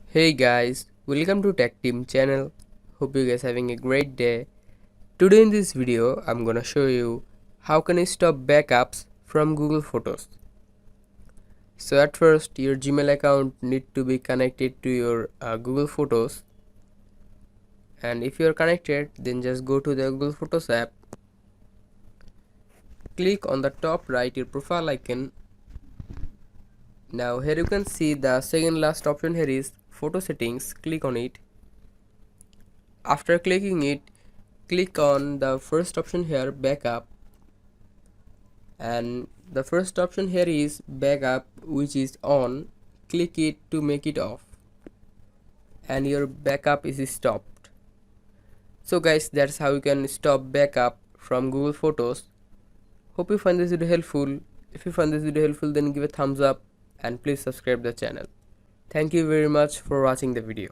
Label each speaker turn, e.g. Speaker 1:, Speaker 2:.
Speaker 1: Hey guys, welcome to Tactim channel. Hope you guys having a great day. Today in this video, I'm gonna show you how can you stop backups from Google Photos. So at first, your Gmail account need to be connected to your Google Photos. And if you are connected, then just go to the Google Photos app. Click on the top right your profile icon. Now here you can see the second last option here is photo settings. Click on it. After clicking it, click on the first option here, backup, and the first option here is backup, which is on. Click it to make it off and your backup is stopped. So guys, that's how you can stop backup from Google Photos. Hope you find this video helpful. If you find this video helpful, then give a thumbs up and please subscribe the channel. Thank you very much for watching the video.